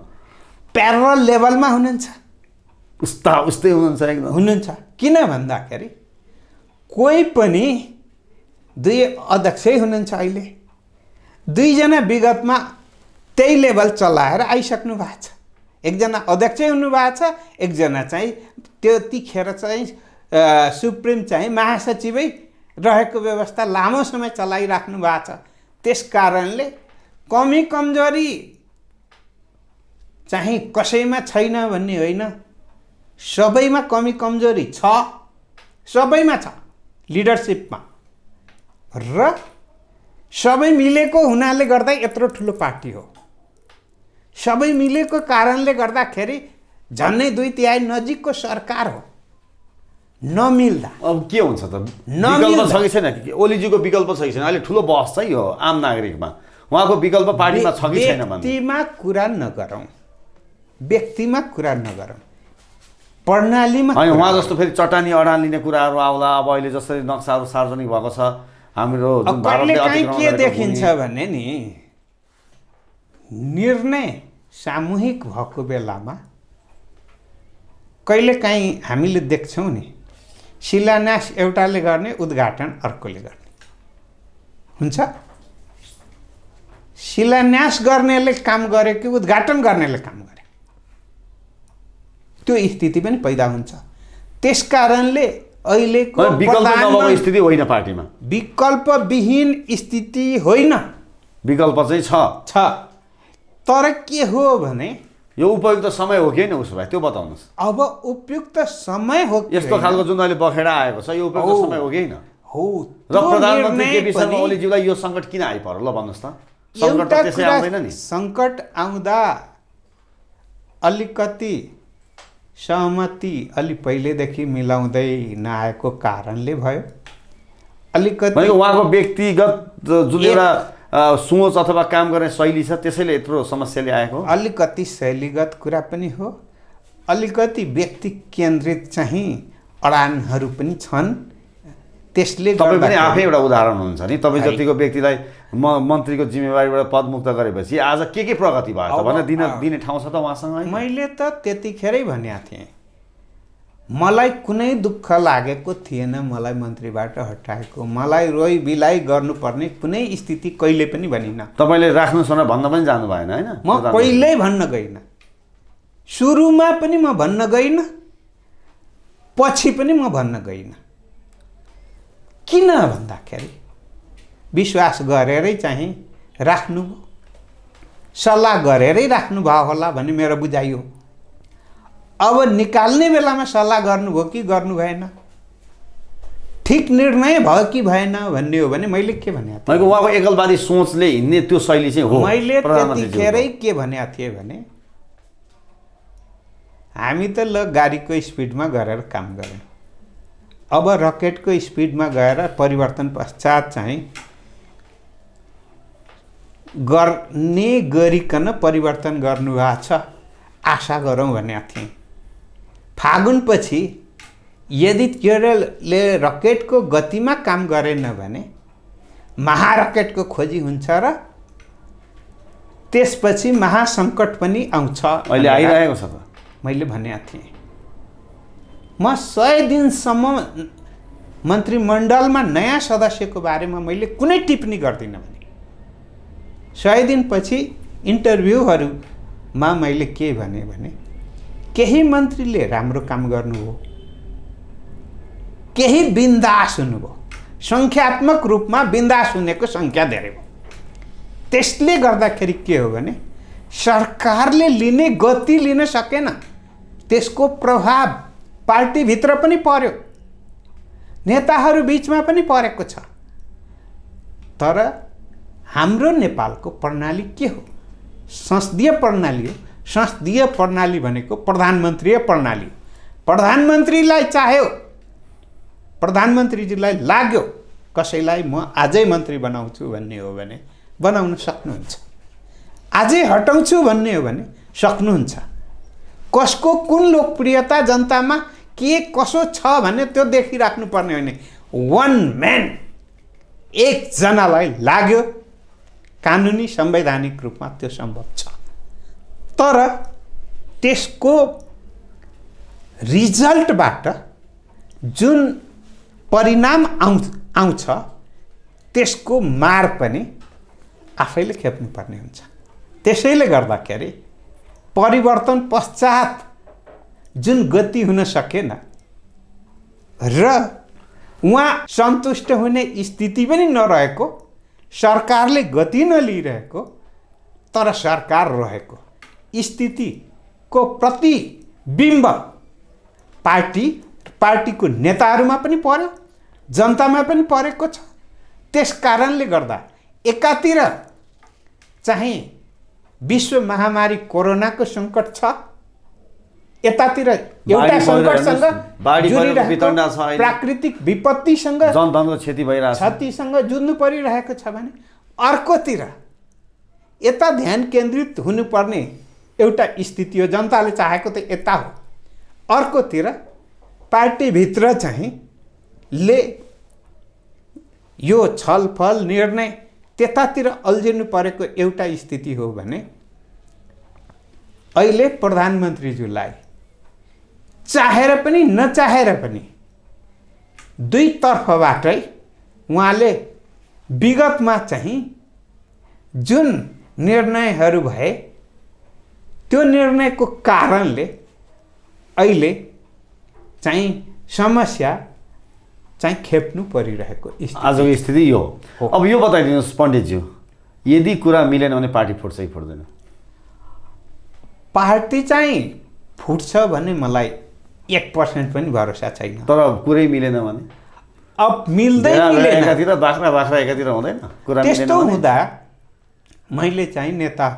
Speaker 1: प्यारल लेभलमा हुनुहुन्छ,
Speaker 2: उस्तै हुनुहुन्छ एकदम
Speaker 1: हुनुहुन्छ। किन भन्दाखेरि कोही पनि 2 अध्यक्षै हुनुहुन्छ। अहिले 2 जना विगतमा त्यही लेभल चलाएर आइसक्नु भएको छ। एकजना अध्यक्षै हुनुभएको छ, एकजना चाहिँ त्यतिखेर चाहिँ सुप्रिम चाहिँ महासचिवै रहेको व्यवस्था लामो समय चलाइराख्नु भएको छ। त्यस कारणले कमी कमजोरी चाहिँ कसैमा छैन भन्ने होइन, सबैमा कमी कमजोरी छ, सबैमा छ लिडरसिपमा। र सबै मिलेको हुनाले गर्दा यत्रो ठुलो पार्टी हो। सबै मिलेको कारणले गर्दाखेरि झन्नै 2/3 नजिकको सरकार हो। नमिल्दा
Speaker 2: अब के हुन्छ त? विकल्प छ कि छैन? ओलीजीको विकल्प छ कि छैन? अहिले ठुलो बहस चाहिँ हो आम नागरिकमा, उहाँको विकल्प पार्टीमा छ कि छैन भन्ने।
Speaker 1: व्यक्तिमा कुरा नगरौँ, व्यक्तिमा कुरा नगरौँ, प्रणालीमा।
Speaker 2: होइन, उहाँ जस्तो फेरि चट्टानी अडान लिने कुराहरू आउला। अब अहिले जसरी नक्साहरू सार्वजनिक भएको छ हाम्रो जुन भारतले
Speaker 1: अतिक्रमण के देखिन्छ भने नि निर्णय सामूहिक भएको बेलामा कहिलेकाहीँ हामीले देख्छौँ नि, शिलान्यास एउटाले गर्ने, उद्घाटन अर्कोले गर्ने हुन्छ। शिलान्यास गर्नेले काम गरे कि उद्घाटन गर्नेले काम गरे, त्यो स्थिति पनि पैदा हुन्छ। त्यस कारणले अहिलेको
Speaker 2: विकल्प स्थिति होइन, पार्टीमा
Speaker 1: विकल्पविहीन स्थिति होइन,
Speaker 2: विकल्प चाहिँ छ।
Speaker 1: तर के हो भने
Speaker 2: यो उपयुक्त समय हो कि होइन? उसो भए त्यो बताउनुहोस्।
Speaker 1: अब उपयुक्त समय हो कि
Speaker 2: यस्तो खालको जुन अहिले बखेडा आएको छ, यो उपयुक्त समय हो कि होइन?
Speaker 1: हो।
Speaker 2: र प्रधानमन्त्री केपी शर्मा ओलीज्यूलाई यो सङ्कट किन आइपर्यो ल भन्नुहोस् त? सङ्कट त त्यसै आउँदैन नि।
Speaker 1: सङ्कट आउँदा अलिकति सहमति अलि पहिलेदेखि मिलाउँदै नआएको कारणले भयो। अलिकति
Speaker 2: उहाँको व्यक्तिगत जुन एउटा सोच अथवा काम गर्ने शैली छ त्यसैले यत्रो समस्याले आएको।
Speaker 1: अलिकति शैलीगत कुरा पनि हो, अलिकति व्यक्ति केन्द्रित चाहिँ अडानहरू पनि छन्। त्यसले
Speaker 2: तपाईँ पनि आफै एउटा उदाहरण हुनुहुन्छ नि। तपाईँ जतिको व्यक्तिलाई मन्त्रीको जिम्मेवारीबाट पदमुक्त गरेपछि आज के प्रगति भयो त भनेर दिने ठाउँ छ त उहाँसँग?
Speaker 1: मैले त त्यतिखेरै भनेको थिएँ, मलाई कुनै दुःख लागेको थिएन मलाई मन्त्रीबाट हटाएको, मलाई रोइ बिलाइ गर्नुपर्ने कुनै स्थिति कहिले पनि भनिनँ।
Speaker 2: तपाईँले राख्नुहोस् भनेर भन्न पनि जानु भएन होइन?
Speaker 1: म कहिल्यै भन्न गइनँ, सुरुमा पनि म भन्न गइनँ, पछि पनि म भन्न गइनँ। किन भन्दाखेरि विश्वास गरेरै चाहिँ राख्नु, सल्लाह गरेरै राख्नुभयो होला भन्ने मेरो बुझाइ हो। अब निकाल्ने बेलामा सल्लाह गर्नुभयो कि गर्नु भएन, ठिक निर्णय भयो कि भएन भन्ने हो भने मैले के भने थिएँ?
Speaker 2: उहाँको एकलवादी सोचले हिँड्ने त्यो शैली चाहिँ हो।
Speaker 1: मैले त्यतिखेरै के भनेको थिएँ भने हामी त ल गाडीको स्पिडमा गरेर काम गऱ्यौँ, अब रकेटको स्पिडमा गएर परिवर्तन पश्चात चाहिँ गर्ने गरिकन परिवर्तन गर्नुभएको छ, आशा गरौँ भनेको थिएँ। फागुनपछि यदि केरलले रकेटको गतिमा काम गरेन भने महारकेटको खोजी हुन्छ र त्यसपछि महासङ्कट पनि आउँछ।
Speaker 2: अहिले आइरहेको छ त।
Speaker 1: मैले भनेको थिएँ म 100 दिनसम्म मन्त्रीमण्डलमा नयाँ सदस्यको बारेमा मैले कुनै टिप्पणी गर्दिनँ भने 100 दिनपछि इन्टरभ्यूहरूमा मैले के भने केही मन्त्रीले राम्रो काम गर्नुभयो, केही बिन्दास हुनुभयो, सङ्ख्यात्मक रूपमा बिन्दास हुनेको सङ्ख्या धेरै भयो। त्यसले गर्दाखेरि के हो भने सरकारले लिने गति लिन सकेन, त्यसको प्रभाव पार्टीभित्र पनि पर्यो, नेताहरू बिचमा पनि परेको छ। तर हाम्रो नेपालको प्रणाली के हो? संसदीय प्रणाली हो। संसदीय प्रणाली भनेको प्रधानमन्त्रीय प्रणाली हो। प्रधानमन्त्रीलाई चाह्यो, प्रधानमन्त्रीजीलाई लाग्यो कसैलाई म आजै मन्त्री बनाउँछु भन्ने हो भने बनाउन सक्नुहुन्छ, आजै हटाउँछु भन्ने हो भने सक्नुहुन्छ। कसको कुन लोकप्रियता जनतामा के कसो छ भने त्यो देखिराख्नु पर्ने होइन। वान म्यान, एकजनालाई लाग्यो कानुनी संवैधानिक रूपमा त्यो सम्भव छ। तर त्यसको रिजल्टबाट जुन परिणाम आउँछ त्यसको मार पनि आफैले खेप्नुपर्ने हुन्छ। त्यसैले गर्दाखेरि परिवर्तन पश्चात जुन गति हुन सकेन र उहाँ सन्तुष्ट हुने स्थिति पनि नरहेको, सरकारले गति नलिरहेको तर सरकार रहेको स्थितिको प्रतिबिम्ब पार्टीको नेताहरूमा पनि पर्यो, जनतामा पनि परेको छ। त्यस कारणले गर्दा एकातिर चाहिँ विश्व महामारी कोरोनाको सङ्कट छ, यतातिर एउटा सङ्कटसँग जुझिरहेको प्राकृतिक विपत्तिसँग
Speaker 2: जनधनको क्षति भइरहेको छ,
Speaker 1: क्षतिसँग जुझ्नु परिरहेको छ भने अर्कोतिर यता ध्यान केन्द्रित हुनुपर्ने एउटा स्थिति हो। जनताले चाहेको त यता हो, अर्कोतिर पार्टीभित्र चाहिँ ले यो छलफल निर्णय त्यतातिर अल्झिनु परेको एउटा स्थिति हो भने अहिले प्रधानमन्त्रीज्यूलाई चाहेर पनि नचाहेर पनि दुईतर्फबाटै उहाँले विगतमा चाहिँ जुन निर्णयहरू भए त्यो निर्णयको कारणले अहिले चाहिँ समस्या चाहिँ खेप्नु परिरहेको
Speaker 2: आजको स्थिति यो हो। अब यो बताइदिनुहोस् पण्डितज्यू, यदि कुरा मिलेन भने पार्टी फुट्छ कि फुट्दैन?
Speaker 1: पार्टी चाहिँ फुट्छ भने मलाई 1% पनि भरोसा छैन।
Speaker 2: तर कुरै मिलेन भने?
Speaker 1: अब मिल्दै
Speaker 2: एकातिर बाख्रा एकातिर हुँदैन कुरा मिलेन।
Speaker 1: त्यस्तो हुँदा मैले चाहिँ नेता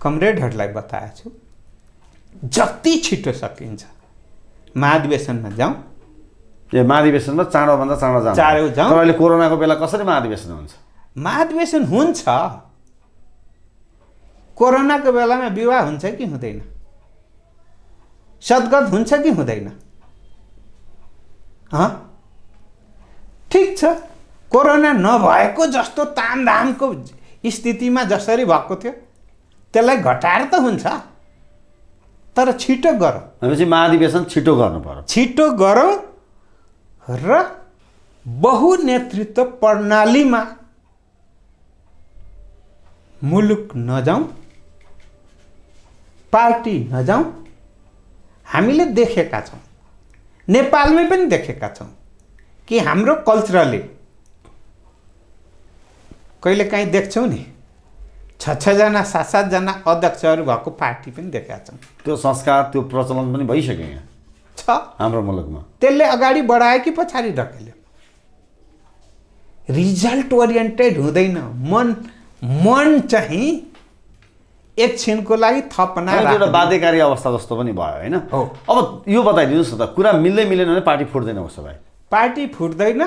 Speaker 1: कमरेडहरूलाई बताएको छु, जति छिटो सकिन्छ महाधिवेशनमा जाउँ।
Speaker 2: ए महाधिवेशनमा चाँडोभन्दा चाँडो जाउँ। तर अहिले कोरोनाको बेला कसरी महाधिवेशन हुन्छ?
Speaker 1: महाधिवेशन हुन्छ। कोरोनाको बेलामा विवाह हुन्छ कि हुँदैन? सद्गत हुन्छ कि हुँदैन? ठिक छ, कोरोना नभएको जस्तो तामधामको स्थितिमा जसरी भएको थियो त्यसलाई घटाएर त हुन्छ, तर छिटो गरौँ।
Speaker 2: भनेपछि महाधिवेशन छिटो गर्नु पर्यो।
Speaker 1: छिटो गरौँ र बहुनेतृत्व प्रणालीमा मुलुक नजाउँ, पार्टी नजाउँ। हामीले देखेका छौँ, नेपालमै पनि देखेका छौँ कि हाम्रो कल्चरले कहिलेकाहीँ देख्छौँ नि 6-6जना 7-7जना अध्यक्षहरू भएको पार्टी पनि देखेका छौँ।
Speaker 2: त्यो संस्कार त्यो प्रचलन पनि भइसक्यो यहाँ
Speaker 1: छ
Speaker 2: हाम्रो मुलुकमा।
Speaker 1: त्यसले अगाडि बढायो कि पछाडि ढकेल्यो? रिजल्ट ओरिएन्टेड हुँदैन। मन चाहिँ एकछिनको लागि थपना
Speaker 2: एउटा बाध्यकारी अवस्था जस्तो पनि भयो होइन? अब यो बताइदिनुहोस् न त, कुरा मिल्दै मिलेन भने पार्टी फुट्दैन उसो भए?
Speaker 1: पार्टी फुट्दैन,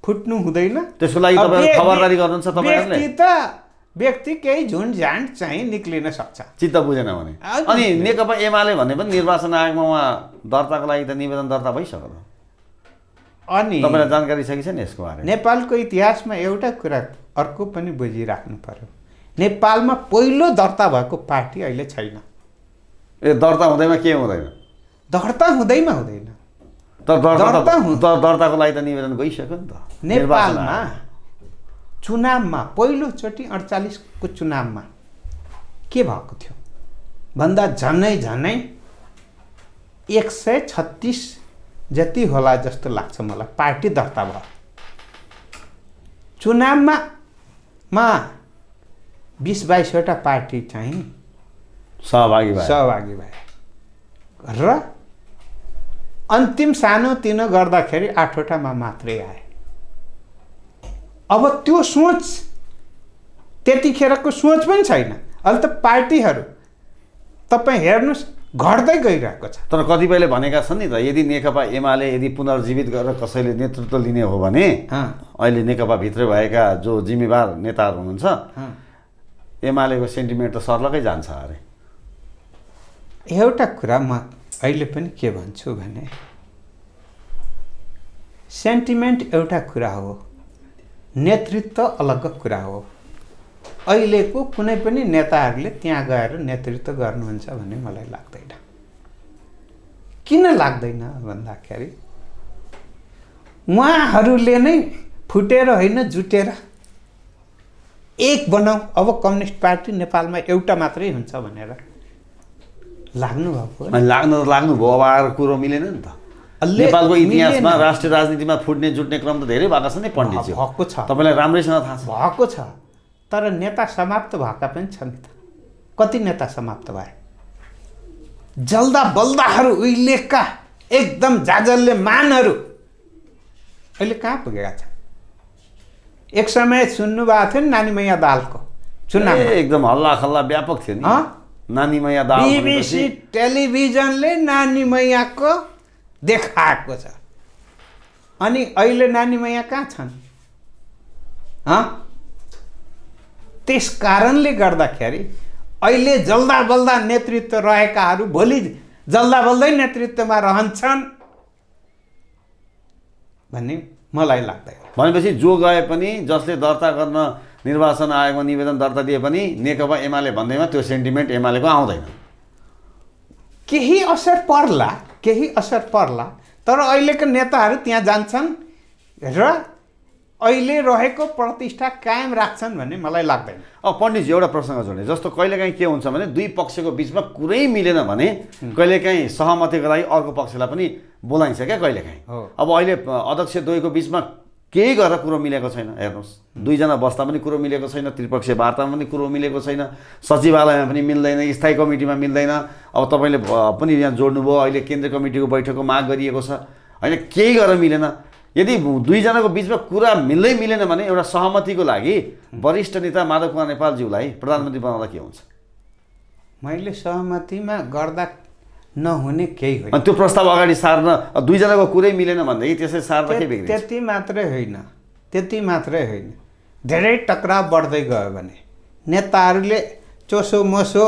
Speaker 1: फुट्नु हुँदैन।
Speaker 2: त्यसको लागि तपाईहरु खबरदारी गर्नुहुन्छ तपाईहरुले?
Speaker 1: व्यक्ति केही झुन्झान्ड चाहिँ निक्लिन सक्छ,
Speaker 2: चित्त बुझेन भने। अनि नेकपा एमाले भन्ने पनि निर्वाचन आयोगमा उहाँ दर्ताको लागि त निवेदन दर्ता भइसक्यो त। अनि तपाईलाई जानकारी छ कि छैन यसको बारेमा?
Speaker 1: नेपालको इतिहासमा एउटा कुरा अर्को पनि बुझिराख्नु पर्यो। नेपालमा पहिलो दर्ता भएको पार्टी अहिले छैन।
Speaker 2: ए दर्ता हुँदैमा के हुँदैन?
Speaker 1: दर्ता हुँदैमा हुँदैन।
Speaker 2: तर दर्ताको लागि त निवेदन गइसक्यो नि त।
Speaker 1: नेपालमा चुनावमा पहिलोचोटि 48 को चुनावमा के भएको थियो भन्दा झनै 136 जति होला जस्तो लाग्छ मलाई पार्टी दर्ता भयो। चुनावमा 20-22 वटा पार्टी चाहिँ
Speaker 2: सहभागी
Speaker 1: भए र अन्तिम सानोतिनो गर्दाखेरि 8 वटामा मात्रै आए। अब त्यो सोच त्यतिखेरको सोच पनि छैन। अहिले त पार्टीहरू तपाईँ हेर्नुहोस् घट्दै गइरहेको छ।
Speaker 2: तर कतिपयले भनेका छन् नि त, यदि नेकपा एमाले यदि पुनर्जीवित गरेर कसैले नेतृत्व लिने हो भने अहिले नेकपा भित्र भएका जो जिम्मेवार नेताहरू हुनुहुन्छ एमालेको सेन्टिमेन्ट त सर्लकै जान्छ अरे।
Speaker 1: एउटा कुरा म अहिले पनि के भन्छु भने सेन्टिमेन्ट एउटा कुरा हो, नेतृत्व अलग कुरा हो। अहिलेको कुनै पनि नेताहरूले त्यहाँ गएर नेतृत्व गर्नुहुन्छ भन्ने मलाई लाग्दैन। किन लाग्दैन भन्दाखेरि उहाँहरूले नै फुटेर होइन जुटेर एक बनाऊ, अब कम्युनिस्ट पार्टी नेपालमा एउटा मात्रै हुन्छ भनेर लाग्नु
Speaker 2: भयो। अब आएर कुरो मिलेन नि त। नेपालको इतिहासमा राष्ट्रिय राजनीतिमा फुट्ने जुट्ने क्रम त धेरै भएको छ नि पण्डितजी।
Speaker 1: भएको छ,
Speaker 2: तपाईँलाई राम्रैसँग थाहा छ।
Speaker 1: भएको छ, तर नेता समाप्त भएका पनि छन् त। कति नेता समाप्त भए? जल्दा बल्दाहरू उहिलेका एकदम जाजल्ले मानहरू अहिले कहाँ पुगेका छन्? एक समय सुन्नुभएको थियो नि नानीमैया दालको चुनाव,
Speaker 2: एकदम हल्ला खल्ला व्यापक थियो नि नानीमैया दाल।
Speaker 1: बीबीसी टेलिभिजनले नानीमैयाको देखाएको छ। अनि अहिले नानीमैया कहाँ छन्? त्यस कारणले गर्दाखेरि अहिले जल्दा बल्दा नेतृत्व रहेकाहरू भोलि जल्दा बल्दै नेतृत्वमा रहन्छन् भन्ने मलाई लाग्दैन।
Speaker 2: भनेपछि जो गए पनि जसले दर्ता गर्न निर्वाचन आयोगमा निवेदन दर्ता दिए पनि नेकपा एमाले भन्दैमा त्यो सेन्टिमेन्ट एमालेको आउँदैन।
Speaker 1: केही असर पर्ला तर अहिलेका नेताहरू त्यहाँ जान्छन् र अहिले रहेको प्रतिष्ठा कायम राख्छन् भन्ने मलाई लाग्दैन।
Speaker 2: अब पण्डितजी एउटा प्रसङ्ग जोड्ने जस्तो कहिलेकाहीँ के हुन्छ भने दुई पक्षको बिचमा कुरै मिलेन भने कहिलेकाहीँ सहमतिको लागि अर्को पक्षलाई पनि बोलाइन्छ क्या कहिलेकाहीँ। अब अहिले अध्यक्ष द्वयको बिचमा केही गरेर कुरो मिलेको छैन। हेर्नुहोस्, दुईजना बस्दा पनि कुरो मिलेको छैन, त्रिपक्षीय वार्तामा पनि कुरो मिलेको छैन, सचिवालयमा पनि मिल्दैन, स्थायी कमिटीमा मिल्दैन। अब तपाईँले पनि यहाँ जोड्नुभयो, अहिले केन्द्रीय कमिटीको बैठकको माग गरिएको छ, होइन केही गरेर मिलेन। यदि दुईजनाको बिचमा कुरा मिलेन भने एउटा सहमतिको लागि वरिष्ठ नेता माधव कुमार नेपालज्यूलाई प्रधानमन्त्री बनाउँदा के हुन्छ?
Speaker 1: मैले सहमतिमा गर्दा नहुने केही होइन।
Speaker 2: त्यो प्रस्ताव अगाडि सार्न दुईजनाको कुरै मिलेन भनेदेखि त्यसै सार्दा के बिग्रिन्छ?
Speaker 1: त्यति मात्रै होइन, धेरै टक्राव बढ्दै गयो भने नेताहरूले चोसो मोसो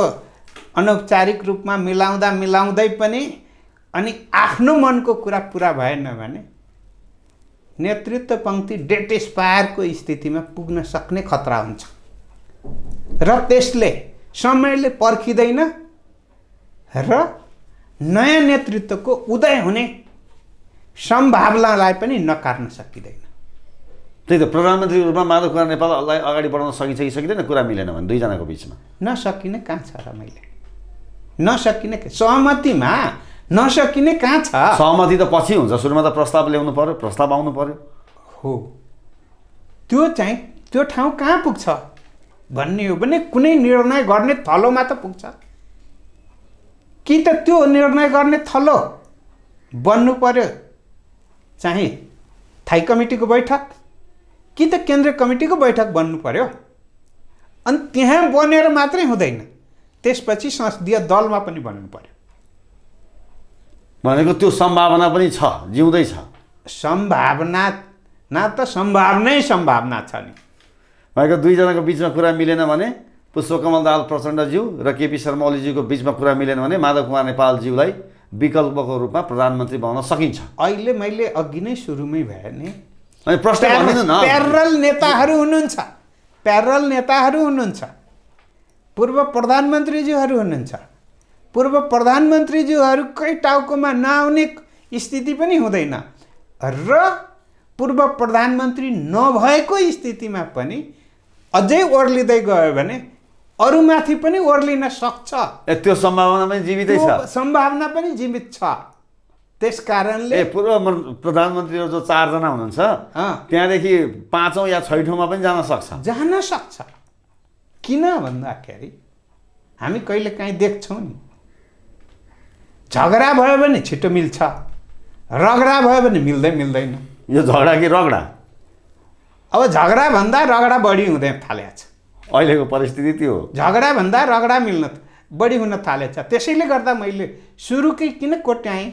Speaker 1: अनौपचारिक रूपमा मिलाउँदै पनि अनि आफ्नो मनको कुरा पुरा भएन भने नेतृत्व पङ्क्ति डेड एक्सपायरको स्थितिमा पुग्न सक्ने खतरा हुन्छ र त्यसले समयले पर्खिँदैन र नयाँ नेतृत्वको उदय हुने सम्भावनालाई पनि नकार्न सकिँदैन।
Speaker 2: त्यही त प्रधानमन्त्री रूपमा माधव कुमार नेपाललाई अगाडि बढाउन सकिन्छ कि सकिँदैन? कुरा मिलेन भने दुईजनाको बिचमा
Speaker 1: नसकिने कहाँ छ र? मैले नसकिने सहमतिमा नसकिने कहाँ छ?
Speaker 2: सहमति त पछि हुन्छ, सुरुमा त प्रस्ताव ल्याउनु पर्यो, प्रस्ताव आउनु पर्यो।
Speaker 1: हो, त्यो ठाउँ कहाँ पुग्छ भन्ने हो भने कुनै निर्णय गर्ने थलोमा त पुग्छ कि त त्यो निर्णय गर्ने थलो बन्नु पर्यो चाहिँ स्थायी कमिटीको बैठक कि त केन्द्रीय कमिटीको बैठक बन्नु पर्यो। अनि त्यहाँ बनेर मात्रै हुँदैन, त्यसपछि संसदीय दलमा पनि बन्नु पर्यो।
Speaker 2: भनेको त्यो सम्भावना पनि छ, जिउँदै छ। सम्भावना छ नि। भनेको दुईजनाको बिचमा कुरा मिलेन भने पुष्पकमल दाहाल प्रचण्डज्यू र केपी शर्मा ओलीज्यूको बिचमा कुरा मिलेन भने माधव कुमार नेपालज्यूलाई विकल्पको रूपमा प्रधानमन्त्री बनाउन सकिन्छ।
Speaker 1: अहिले मैले अघि नै सुरुमै भयो नि,
Speaker 2: अनि प्रश्न भनिदिनु न,
Speaker 1: प्यारल नेताहरू हुनुहुन्छ पूर्व प्रधानमन्त्रीज्यूहरू हुनुहुन्छ, पूर्व प्रधानमन्त्रीज्यूहरूकै टाउकोमा नआउने स्थिति पनि हुँदैन र पूर्व प्रधानमन्त्री नभएको स्थितिमा पनि अझै ओर्लिँदै गयो भने अरूमाथि पनि ओर्लिन सक्छ।
Speaker 2: त्यो सम्भावना पनि जीवितै छ,
Speaker 1: सम्भावना पनि जीवित छ। त्यस कारणले
Speaker 2: पूर्व प्रधानमन्त्रीहरू जो 4 जना हुनुहुन्छ त्यहाँदेखि 5औं या 6औँमा पनि जान सक्छ। किन भन्दाखेरि हामी कहिलेकाहीँ देख्छौँ नि, झगडा भयो भने छिटो मिल्छ, रगडा भयो भने मिल्दैन। यो झगडा कि रगडा?
Speaker 1: अब झगडा भन्दा रगडा बढी हुँदै थालेको छ।
Speaker 2: अहिलेको परिस्थिति त्यो हो,
Speaker 1: झगडा भन्दा रगडा बढी हुन थालेको छ। त्यसैले गर्दा मैले सुरुकै किन कोट्याएँ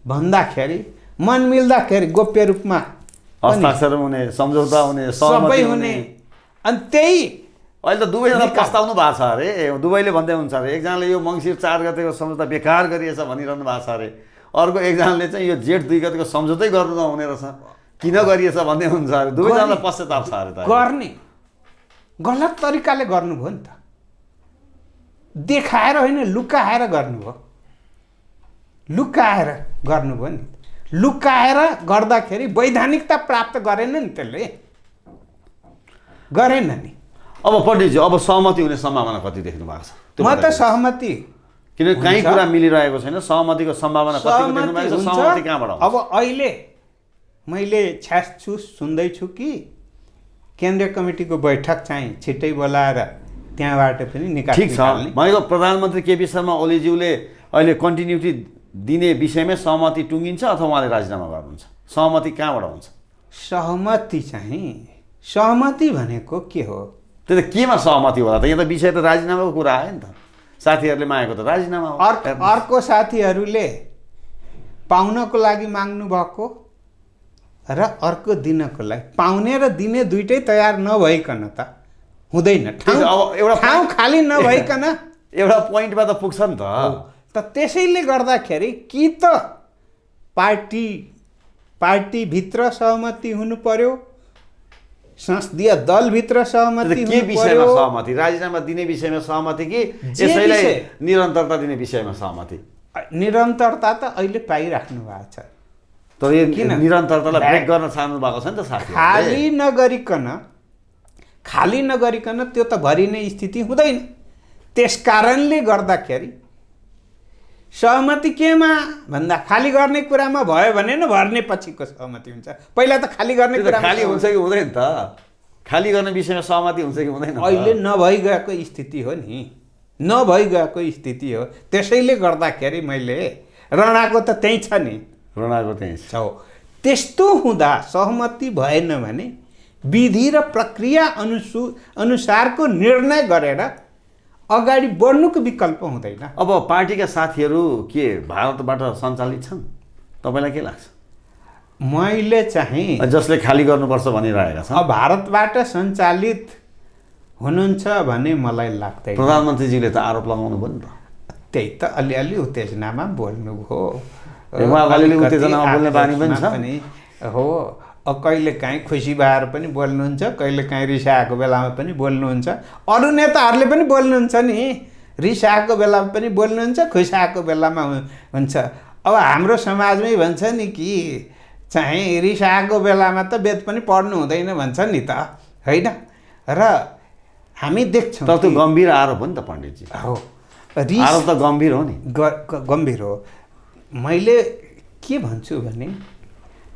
Speaker 1: भन्दाखेरि मन मिल्दाखेरि गोप्य रूपमा
Speaker 2: हस्ताक्षर हुने, सम्झौता हुने,
Speaker 1: सबै हुने। अनि त्यही
Speaker 2: अहिले त दुवैजना पस्ताउनु भएको छ अरे, दुवैले भन्दै हुन्छ अरे। एकजनाले यो मङ्सिर 4 गतेको सम्झौता बेकार गरिएछ भनिरहनु भएको छ अरे, अर्को एकजनाले चाहिँ यो जेठ 2 गतेको सम्झौतै गर्नु नहुने रहेछ, किन गरिएछ भन्दै हुन्छ अरे। दुवैजनालाई पश्चाताप छ अरे।
Speaker 1: गर्ने गलत तरिकाले गर्नुभयो नि त, देखाएर होइन लुकाएर गर्नुभयो, नि। लुकाएर गर्दाखेरि वैधानिकता प्राप्त गरेन नि, त्यसले गरेन नि।
Speaker 2: अब पण्डितजी, अब सहमति हुने सम्भावना कति देख्नु भएको छ?
Speaker 1: म त सहमति,
Speaker 2: किनकि कहीँ कुरा मिलिरहेको छैन, सहमतिको सम्भावना कति देख्नु भएको छ? सहमति कहाँबाट आउँछ?
Speaker 1: अब अहिले मैले सुन्दैछु कि केन्द्रीय कमिटीको बैठक चाहिँ छिट्टै बोलाएर त्यहाँबाट पनि निकास
Speaker 2: ठिक छ। भनेको प्रधानमन्त्री केपी शर्मा ओलीज्यूले अहिले कन्टिन्युटी दिने विषयमै सहमति टुङ्गिन्छ अथवा उहाँले राजीनामा गर्नुहुन्छ? सहमति कहाँबाट आउँछ?
Speaker 1: सहमति भनेको के हो?
Speaker 2: त्यो त केमा सहमति होला त? यहाँ त विषय त राजीनामाको कुरा आयो नि त। साथीहरूले मागेको त राजीनामा हो।
Speaker 1: अर्को साथीहरूले पाउनको लागि माग्नु भएको र अर्को दिनको लागि, पाउने र दिने दुइटै तयार नभइकन त हुँदैन। ठाउँ खाली नभइकन
Speaker 2: एउटा पोइन्टमा त पुग्छ नि त।
Speaker 1: त्यसैले गर्दाखेरि कि त पार्टीभित्र सहमति हुनु पर्यो, संसदीय दलभित्र सहमति
Speaker 2: के विषयमा सहमति? राजीनामा दिने विषयमा सहमति कि यसैलाई निरन्तरता दिने विषयमा सहमति?
Speaker 1: निरन्तरता त अहिले पाइराख्नु भएको छ,
Speaker 2: तर यो निरन्तरतालाई ब्रेक गर्न चाहनु भएको छ नि त साथी।
Speaker 1: खाली नगरिकन त्यो त भरिने स्थिति हुँदैन। त्यस कारणले गर्दाखेरि सहमति केमा भन्दा खाली गर्ने कुरामा भयो भने न भर्ने पछिको सहमति हुन्छ। पहिला त खाली गर्ने कुरा
Speaker 2: खाली हुन्छ कि हुँदैन त? खाली गर्ने विषयमा सहमति हुन्छ कि हुँदैन?
Speaker 1: अहिले नभइगएको स्थिति हो नि, नभइगएको स्थिति हो। त्यसैले गर्दाखेरि मैले रणाको त त्यही छ नि,
Speaker 2: रणाको त्यही छ।
Speaker 1: त्यस्तो हुँदा सहमति भएन भने विधि र प्रक्रिया अनुसारको निर्णय गरेर अगाडि बढ्नुको विकल्प हुँदैन।
Speaker 2: अब पार्टीका साथीहरू के भारतबाट सञ्चालित छन्? तपाईँलाई के लाग्छ?
Speaker 1: मैले चाहिँ
Speaker 2: जसले खाली गर्नुपर्छ भनिरहेका छन्,
Speaker 1: भारतबाट सञ्चालित हुनुहुन्छ भने मलाई लाग्दैन।
Speaker 2: प्रधानमन्त्रीजीले त आरोप लगाउनु भयो नि त।
Speaker 1: त्यही त अलिअलि उत्तेजनामा बोल्नुभयो,
Speaker 2: अलिअलि उत्तेजनामा बोल्ने बानी पनि छ
Speaker 1: हो। कहिलेकाहीँ खुसी भएर पनि बोल्नुहुन्छ, कहिलेकाहीँ रिसाएको बेलामा पनि बोल्नुहुन्छ। अरू नेताहरूले पनि बोल्नुहुन्छ नि, रिसाएको बेलामा पनि बोल्नुहुन्छ, खुसाएको बेलामा हुन्छ। अब हाम्रो समाजमै भन्छ नि कि चाहिँ रिसाएको बेलामा त वेद पनि पढ्नु हुँदैन भन्छ नि त, होइन? र हामी देख्छौँ
Speaker 2: तर त्यो गम्भीर आरोप हो नि त पण्डितजी।
Speaker 1: हो,
Speaker 2: आरोप त गम्भीर हो नि,
Speaker 1: गम्भीर हो। मैले के भन्छु भने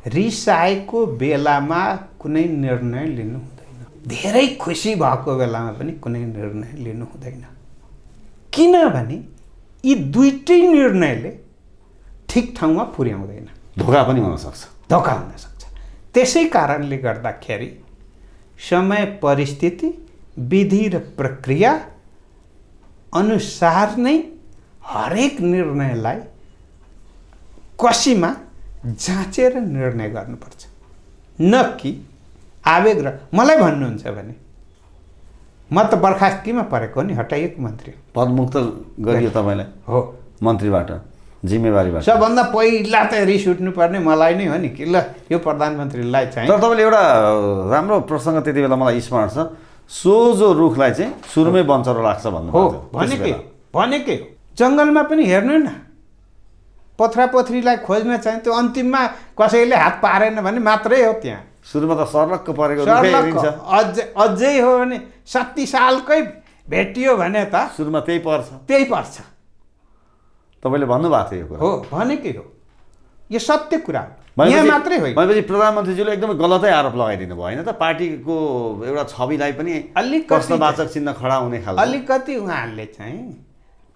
Speaker 1: रिसाएको बेलामा कुनै निर्णय लिनु हुँदैन, धेरै खुसी भएको बेलामा पनि कुनै निर्णय लिनु हुँदैन। किनभने यी दुईटै निर्णयले ठिक ठाउँमा पुर्याउँदैन,
Speaker 2: धोका पनि हुनसक्छ।
Speaker 1: त्यसै कारणले गर्दाखेरि समय परिस्थिति विधि र प्रक्रिया अनुसार नै हरेक निर्णयलाई कसीमा जाँचेर निर्णय गर्नुपर्छ, न कि आवेग र। मलाई भन्नुहुन्छ भने म त बर्खास्त किमा परेको नि, हटाइएको मन्त्री,
Speaker 2: पदमुक्त गरियो तपाईँलाई
Speaker 1: हो
Speaker 2: मन्त्रीबाट, जिम्मेवारीबाट।
Speaker 1: सबभन्दा पहिला त रिस उठ्नुपर्ने मलाई नै हो नि कि ल यो प्रधानमन्त्रीलाई चाहिँ।
Speaker 2: तर तपाईँले एउटा राम्रो प्रसङ्ग त्यति बेला मलाई स्मरण छ, सोझो रुखलाई चाहिँ सुरुमै बन्चरो लाग्छ भन्नु
Speaker 1: हो भनेकै हो। जङ्गलमा पनि हेर्नु न, पथरापथरीलाई खोज्न चाहिँ त्यो अन्तिममा कसैले हात पारेन भने मात्रै हो। त्यहाँ
Speaker 2: सुरुमा त सर्लक्क परेको रुखै हेरिन्छ।
Speaker 1: अझै हो भने 70 सालकै भेटियो भने त
Speaker 2: सुरुमा त्यही पर्छ। तपाईँले भन्नुभएको थियो यो कुरा।
Speaker 1: हो भनेकै हो, यो सत्य कुरा हो, यहाँ मात्रै होइन।
Speaker 2: भनेपछि प्रधानमन्त्रीज्यूले एकदमै गलतै आरोप लगाइदिनु भयो होइन त? पार्टीको एउटा छविलाई पनि
Speaker 1: अलिकति
Speaker 2: प्रश्नवाचक चिन्ह खडा हुने खालको
Speaker 1: अलिकति उहाँहरूले चाहिँ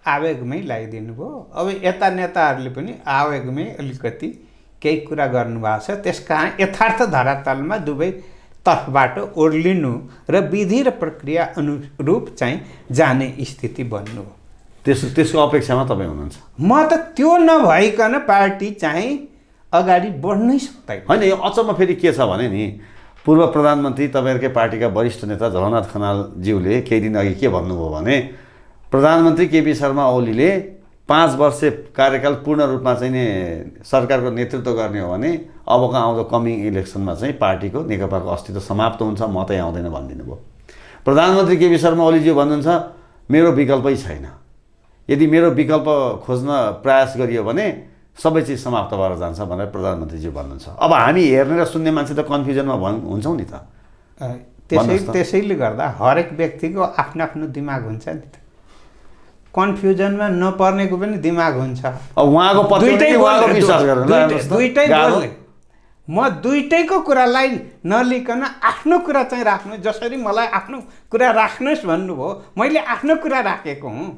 Speaker 1: आवेगमै लगाइदिनु भयो। अब यता नेताहरूले पनि आवेगमै अलिकति केही कुरा गर्नुभएको छ, त्यस कारण यथार्थ धरातलमा दुवै तर्फबाट ओर्लिनु र विधि र प्रक्रिया अनुरूप चाहिँ जाने स्थिति बन्नु हो।
Speaker 2: त्यसको अपेक्षामा तपाईँ हुनुहुन्छ?
Speaker 1: म त त्यो नभइकन पार्टी चाहिँ अगाडि बढ्नै सक्दैन।
Speaker 2: होइन, यो अचम्म फेरि के छ भने नि, पूर्व प्रधानमन्त्री तपाईँहरूकै पार्टीका वरिष्ठ नेता झलनाथ खनालज्यूले केही दिन अघि के भन्नुभयो भने प्रधानमन्त्री केपी शर्मा ओलीले 5 वर्ष कार्यकाल पूर्ण रूपमा चाहिँ नि सरकारको नेतृत्व गर्ने हो भने अबको आउँदो कमिङ इलेक्सनमा चाहिँ पार्टीको नेकपाको अस्तित्व समाप्त हुन्छ, मतै आउँदैन भनिदिनु भयो। प्रधानमन्त्री केपी शर्मा ओलीज्यू भन्नुहुन्छ मेरो विकल्पै छैन, यदि मेरो विकल्प खोज्न प्रयास गरियो भने सबै चिज समाप्त भएर जान्छ भनेर प्रधानमन्त्रीज्यू भन्नुहुन्छ। अब हामी हेर्ने र सुन्ने मान्छे त कन्फ्युजनमा हुन्छौँ नि त।
Speaker 1: त्यसैले गर्दा हरेक व्यक्तिको आफ्नो आफ्नो दिमाग हुन्छ नि त, कन्फ्युजनमा नपर्नेको पनि दिमाग हुन्छ।
Speaker 2: अब उहाँको दुईटै
Speaker 1: बोल्ने, म दुईटैको कुरालाई नलिकन आफ्नो कुरा चाहिँ राख्नु, जसरी मलाई आफ्नो कुरा राख्नुहोस् भन्नुभयो मैले आफ्नो कुरा राखेको हुँ।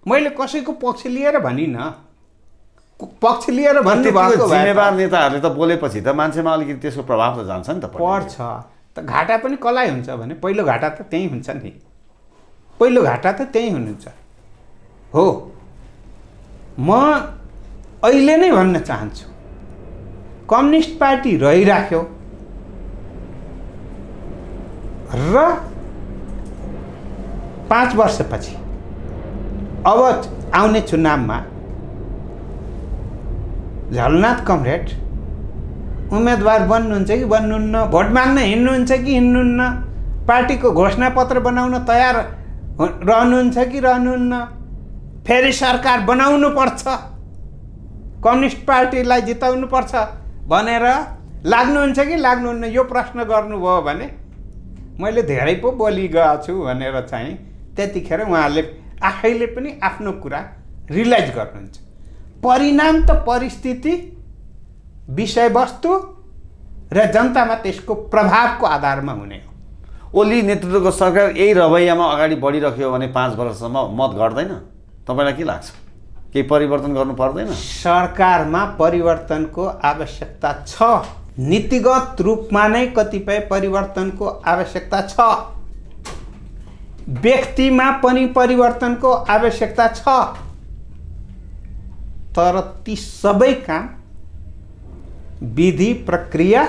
Speaker 1: मैले कसैको पक्ष लिएर भनिनँ, पक्ष लिएर भन्नुभएको
Speaker 2: जिम्मेवार नेताहरूले त बोलेपछि त मान्छेमा अलिकति त्यसको प्रभाव त जान्छ नि त,
Speaker 1: पर्छ त। घाटा पनि कसलाई हुन्छ भने पहिलो घाटा त त्यही हुन्छ नि, पहिलो घाटा त त्यही हुनुहुन्छ। हो, म अहिले नै भन्न चाहन्छु, कम्युनिस्ट पार्टी रहिराख्यो र 5 वर्षपछि अब आउने चुनावमा झलनाथ कमरेड उम्मेदवार बन्नुहुन्छ कि बन्नुहुन्न, भोट माग्न हिँड्नुहुन्छ कि हिँड्नुहुन्न, पार्टीको घोषणापत्र बनाउन तयार रहनुहुन्छ कि रहनुहुन्न, फेरि सरकार बनाउनु पर्छ, कम्युनिस्ट पार्टीलाई जिताउनु पर्छ भनेर लाग्नुहुन्छ कि लाग्नुहुन्न, यो प्रश्न गर्नुभयो भने मैले धेरै पो बोलिगएको छु भनेर चाहिँ त्यतिखेर उहाँहरूले आफैले पनि आफ्नो कुरा रियलाइज गर्नुहुन्छ। परिणाम त परिस्थिति, विषयवस्तु र जनतामा त्यसको प्रभावको आधारमा हुने हो।
Speaker 2: ओली नेतृत्वको सरकार यही रवैयामा अगाडि बढिरह्यो भने 5 वर्षसम्म मत घट्दैन? तपाईँलाई के लाग्छ, केही परिवर्तन गर्नु पर्दैन?
Speaker 1: सरकारमा परिवर्तनको आवश्यकता छ, नीतिगत रूपमा नै कतिपय परिवर्तनको आवश्यकता छ, व्यक्तिमा पनि परिवर्तनको आवश्यकता छ, तर ती सबै काम विधि प्रक्रिया,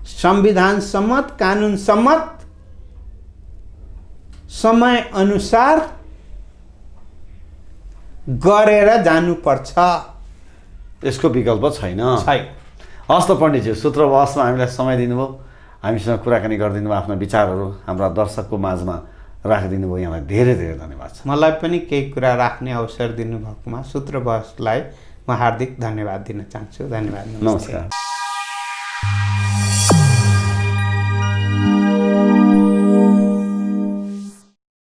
Speaker 1: संविधान सम्मत, कानुन सम्मत, समय अनुसार गरेर जानुपर्छ।
Speaker 2: यसको विकल्प छैन। हस् त पण्डितज्यू, सूत्र बहसमा हामीलाई समय दिनुभयो, हामीसँग कुराकानी गरिदिनु भयो, आफ्ना विचारहरू हाम्रा दर्शकको माझमा राखिदिनु भयो, यहाँलाई धेरै धेरै धन्यवाद छ।
Speaker 1: मलाई पनि केही कुरा राख्ने अवसर दिनुभएकोमा सूत्र बहसलाई म हार्दिक धन्यवाद दिन चाहन्छु। धन्यवाद,
Speaker 2: नमस्कार।